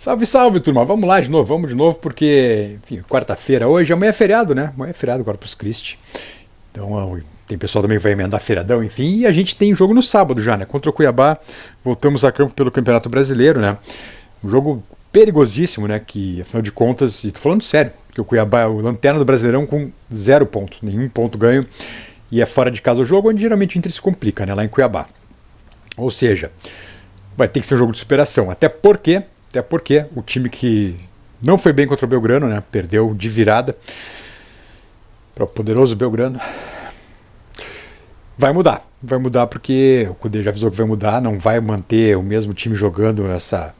Salve, salve, turma. Vamos lá de novo, porque, enfim, quarta-feira hoje, amanhã é feriado, né? Amanhã é feriado, Corpus Christi. Então, tem pessoal também que vai emendar feriadão, enfim. E a gente tem jogo no sábado já, né? Contra o Cuiabá, voltamos a campo pelo Campeonato Brasileiro, né? Um jogo perigosíssimo, né? Que, afinal de contas, e tô falando sério, porque o Cuiabá é o lanterna do Brasileirão com 0 ponto, nenhum ponto ganho. E é fora de casa o jogo, onde geralmente o Inter se complica, né? Lá em Cuiabá. Ou seja, vai ter que ser um jogo de superação. Até porque o time que não foi bem contra o Belgrano, né? Perdeu de virada para o poderoso Belgrano. Vai mudar porque o Cudê já avisou que vai mudar, não vai manter o mesmo time jogando essa...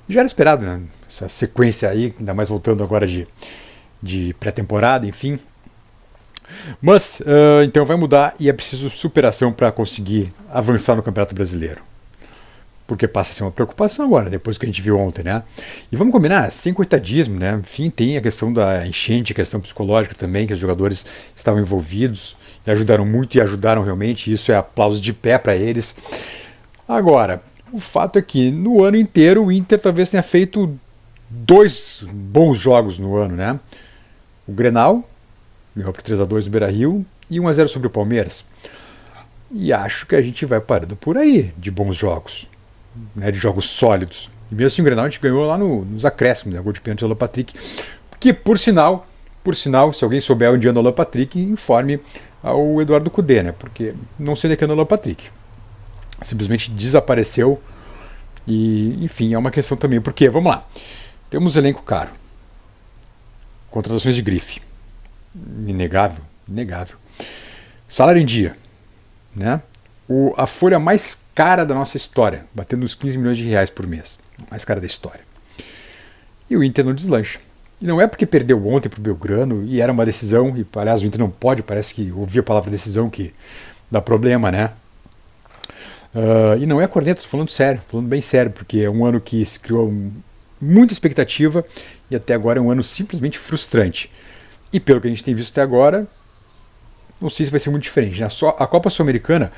Já era esperado, né? Essa sequência aí, ainda mais voltando agora de pré-temporada, enfim. Mas, então vai mudar e é preciso superação para conseguir avançar no Campeonato Brasileiro. Porque passa a ser uma preocupação agora, depois que a gente viu ontem, né? E vamos combinar, sem coitadismo, né? Enfim, tem a questão da enchente, a questão psicológica também, que os jogadores estavam envolvidos e ajudaram muito e ajudaram realmente, e isso é aplauso de pé para eles. Agora, o fato é que no ano inteiro o Inter talvez tenha feito 2 bons jogos no ano, né? O Grenal, ganhou por 3-2 no Beira-Rio, e 1-0 sobre o Palmeiras. E acho que a gente vai parando por aí de bons jogos. Né, de jogos sólidos. E mesmo assim o Grenal a gente ganhou lá nos acréscimos, né, gol de pênalti do Alan Patrick. Que, por sinal, se alguém souber onde anda o Alan Patrick, informe ao Eduardo Cudê, né, porque não sei onde é que anda o Alan Patrick. Simplesmente desapareceu. E, enfim, é uma questão também. Porque, vamos lá, temos elenco caro. Contratações de grife. Inegável. Salário em dia. Né? A folha mais cara da nossa história, batendo uns 15 milhões de reais por mês. Mais cara da história. E o Inter não deslancha. E não é porque perdeu ontem pro Belgrano e era uma decisão, e aliás o Inter não pode, parece que ouvir a palavra decisão que dá problema, né? E não é corneta, tô falando sério, falando bem sério, porque é um ano que se criou muita expectativa e até agora é um ano simplesmente frustrante. E pelo que a gente tem visto até agora, não sei se vai ser muito diferente, né? A Copa Sul-Americana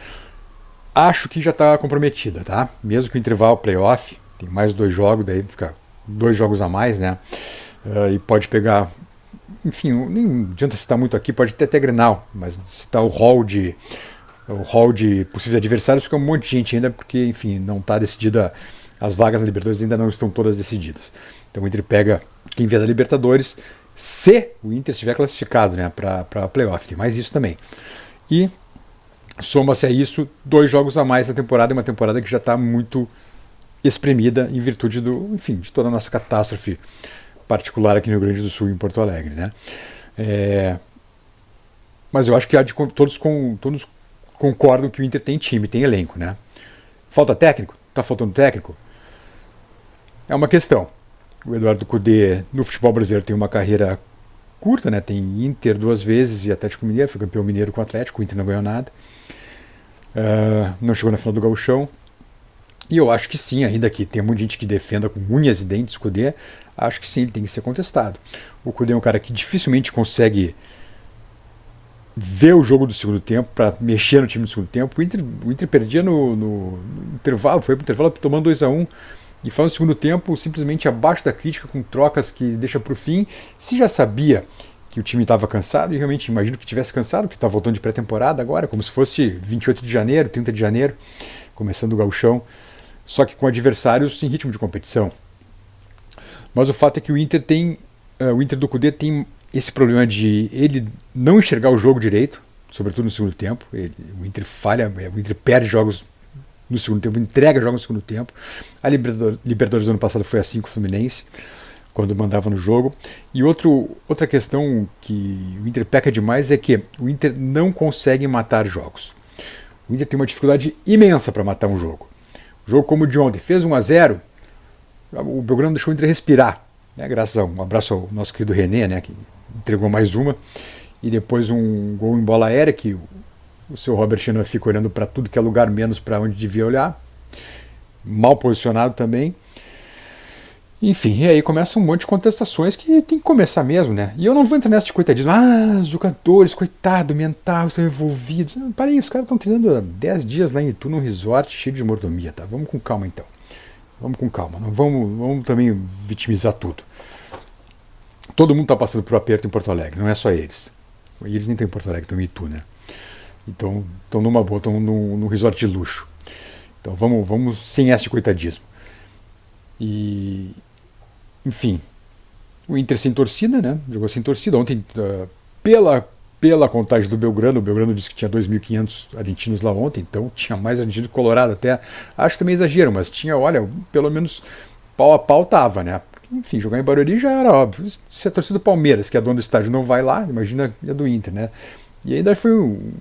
acho que já está comprometida, tá? Mesmo que o intervalo playoff, tem mais 2 jogos, daí fica 2 jogos a mais, né? E pode pegar, enfim, nem adianta citar muito aqui, pode ter até Grenal, mas citar o hall de possíveis adversários, fica um monte de gente ainda, porque, enfim, não está decidida, as vagas na Libertadores ainda não estão todas decididas. Então o Inter pega quem vier da Libertadores, se o Inter estiver classificado, né, para playoff, tem mais isso também. E soma-se a isso 2 jogos a mais na temporada, e uma temporada que já está muito espremida em virtude de toda a nossa catástrofe particular aqui no Rio Grande do Sul, em Porto Alegre, né? Mas eu acho que todos concordam que o Inter tem time, tem elenco, né? Falta técnico? Tá faltando técnico? É uma questão. O Eduardo Cudê no futebol brasileiro tem uma carreira curta, né? Tem Inter 2 vezes e Atlético Mineiro, foi campeão mineiro com o Atlético, o Inter não ganhou nada. Não chegou na final do Gauchão. E eu acho que sim, ainda que tem muita gente que defenda com unhas e dentes o Cudê, acho que sim, ele tem que ser contestado. O Cudê é um cara que dificilmente consegue ver o jogo do segundo tempo para mexer no time do segundo tempo. O Inter perdia no intervalo, foi pro intervalo tomando 2-1 e faz no segundo tempo simplesmente abaixo da crítica, com trocas que deixa para o fim. Se já sabia que o time estava cansado, e realmente imagino que tivesse cansado, que está voltando de pré-temporada agora, como se fosse 28 de janeiro, 30 de janeiro, começando o gauchão, só que com adversários em ritmo de competição. Mas o fato é que o Inter do Cudê tem esse problema de ele não enxergar o jogo direito, sobretudo no segundo tempo. O Inter falha, o Inter perde jogos no segundo tempo, entrega jogos no segundo tempo. A Libertadores do ano passado foi assim com o Fluminense, quando mandava no jogo. E outra questão que o Inter peca demais é que o Inter não consegue matar jogos. O Inter tem uma dificuldade imensa para matar um jogo. O jogo como o de ontem, fez 1-0, o Belgrano deixou o Inter respirar, né, graças a um abraço ao nosso querido René, né, que entregou mais uma, e depois um gol em bola aérea, que o seu Robert Renan fica olhando para tudo que é lugar, menos para onde devia olhar, mal posicionado também. Enfim, e aí começa um monte de contestações que tem que começar mesmo, né? E eu não vou entrar nessa de coitadismo. Os jogadores, coitado, mental, estão envolvidos. Parei, os caras estão treinando há 10 dias lá em Itu, num resort cheio de mordomia, tá? Vamos com calma então. Vamos com calma, não vamos também vitimizar tudo. Todo mundo está passando por aperto em Porto Alegre, não é só eles. E eles nem estão em Porto Alegre, estão em Itu, né? Então estão numa boa, estão num resort de luxo. Então vamos sem esse coitadismo. E, enfim, o Inter sem torcida, né? Jogou sem torcida. Ontem, pela contagem do Belgrano, o Belgrano disse que tinha 2.500 argentinos lá ontem, então tinha mais argentino que Colorado até. Acho que também exagero, mas tinha, olha, pelo menos pau a pau tava, né? Enfim, jogar em Barueri já era óbvio. Se a torcida do Palmeiras, que é dono do estádio, não vai lá, imagina a do Inter, né? E ainda foi um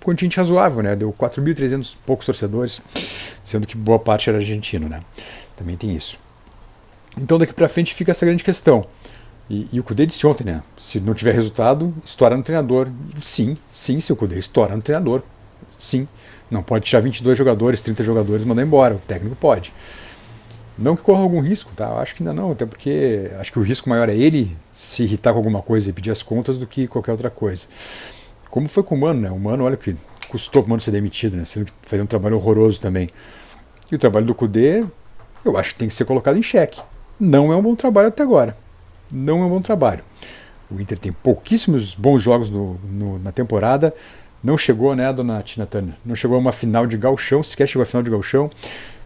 contingente razoável, né? Deu 4.300 poucos torcedores, sendo que boa parte era argentino, né? Também tem isso. Então daqui pra frente fica essa grande questão. E o Cudê disse ontem, né? Se não tiver resultado, estoura no treinador. Sim, se o Cudê estoura no treinador. Sim. Não pode tirar 22 jogadores, 30 jogadores e mandar embora. O técnico pode. Não que corra algum risco, tá? Eu acho que ainda não, até porque acho que o risco maior é ele se irritar com alguma coisa e pedir as contas do que qualquer outra coisa. Como foi com o Mano, né? O Mano, olha que custou pro Mano ser demitido, né? Sendo que fazia um trabalho horroroso também. E o trabalho do Cudê, eu acho que tem que ser colocado em xeque. Não é um bom trabalho até agora. Não é um bom trabalho. O Inter tem pouquíssimos bons jogos na temporada. Não chegou, né, dona Tina Turner? Não chegou a uma final de gauchão, sequer chegou a final de gauchão.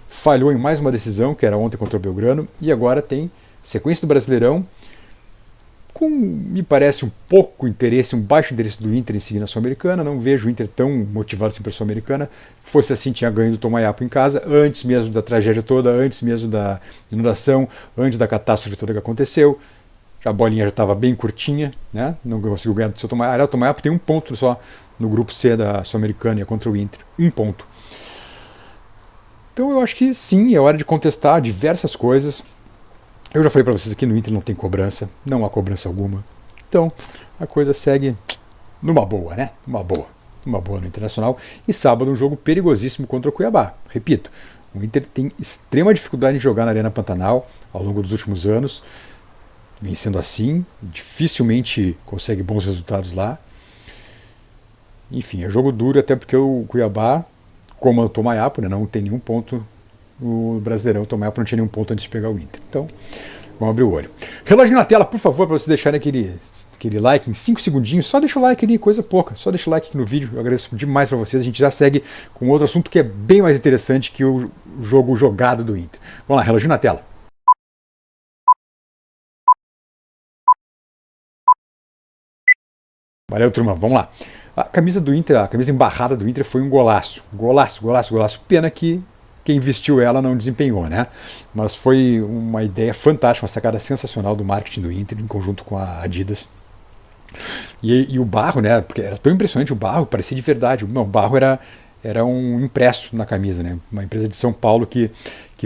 Falhou em mais uma decisão, que era ontem contra o Belgrano. E agora tem sequência do Brasileirão, com, me parece, um pouco interesse, um baixo interesse do Inter em seguir na Sul-Americana. Não vejo o Inter tão motivado assim para a Sul-Americana. Fosse assim, tinha ganho do Tomayapo em casa, antes mesmo da tragédia toda, antes mesmo da inundação, antes da catástrofe toda que aconteceu. A bolinha já estava bem curtinha, né? Não conseguiu ganhar do seu Tomayapo. O Tomayapo tem um ponto só no grupo C da Sul-Americana contra o Inter. Um ponto. Então eu acho que sim, é hora de contestar diversas coisas. Eu já falei para vocês aqui, no Inter não tem cobrança, não há cobrança alguma. Então a coisa segue numa boa, né? Uma boa no Internacional. E sábado um jogo perigosíssimo contra o Cuiabá. Repito, o Inter tem extrema dificuldade de jogar na Arena Pantanal ao longo dos últimos anos. Vem sendo assim, dificilmente consegue bons resultados lá. Enfim, é jogo duro, até porque o Cuiabá, como o Tomayapo, né, não tem nenhum ponto no Brasileirão. O Tomayapo não tinha nenhum ponto antes de pegar o Inter. Então, vamos abrir o olho. Relógio na tela, por favor, para vocês deixarem aquele like em 5 segundinhos. Só deixa o like ali, coisa pouca. Só deixa o like aqui no vídeo. Eu agradeço demais para vocês. A gente já segue com outro assunto que é bem mais interessante que o jogo jogado do Inter. Vamos lá, relógio na tela. Valeu, turma. Vamos lá. A camisa do Inter, a camisa embarrada do Inter foi um golaço. Golaço. Pena que quem vestiu ela não desempenhou, né? Mas foi uma ideia fantástica, uma sacada sensacional do marketing do Inter, em conjunto com a Adidas. E o barro, né? Porque era tão impressionante o barro, parecia de verdade. Não, o barro era um impresso na camisa, né? Uma empresa de São Paulo que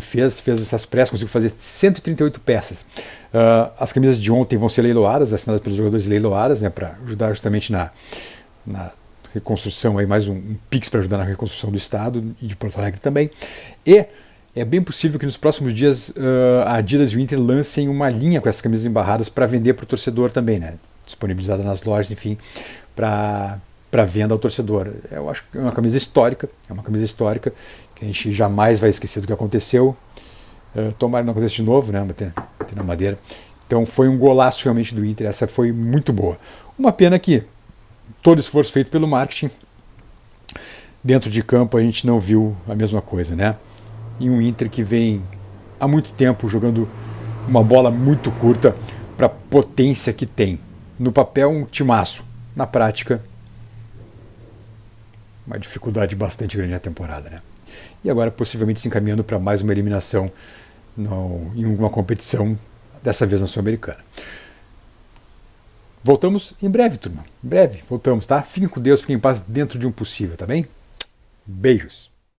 fez essas peças, conseguiu fazer 138 peças. As camisas de ontem vão ser leiloadas, assinadas pelos jogadores leiloadas, né? Para ajudar justamente na reconstrução, aí mais um Pix para ajudar na reconstrução do Estado e de Porto Alegre também. E é bem possível que nos próximos dias a Adidas e o Inter lancem uma linha com essas camisas embarradas para vender para o torcedor também, né? Disponibilizada nas lojas, enfim, para venda ao torcedor. Eu acho que é uma camisa histórica, que a gente jamais vai esquecer do que aconteceu. Tomara que não aconteça de novo, né? Bater na madeira. Então foi um golaço realmente do Inter, essa foi muito boa. Uma pena que todo esforço feito pelo marketing, dentro de campo a gente não viu a mesma coisa, né? E um Inter que vem há muito tempo jogando uma bola muito curta para a potência que tem. No papel, um timaço. Na prática, uma dificuldade bastante grande na temporada, né? E agora possivelmente se encaminhando para mais uma eliminação em uma competição, dessa vez na Sul-Americana. Voltamos em breve, turma. Em breve, voltamos, tá? Fiquem com Deus, fiquem em paz dentro de um possível, tá bem? Beijos.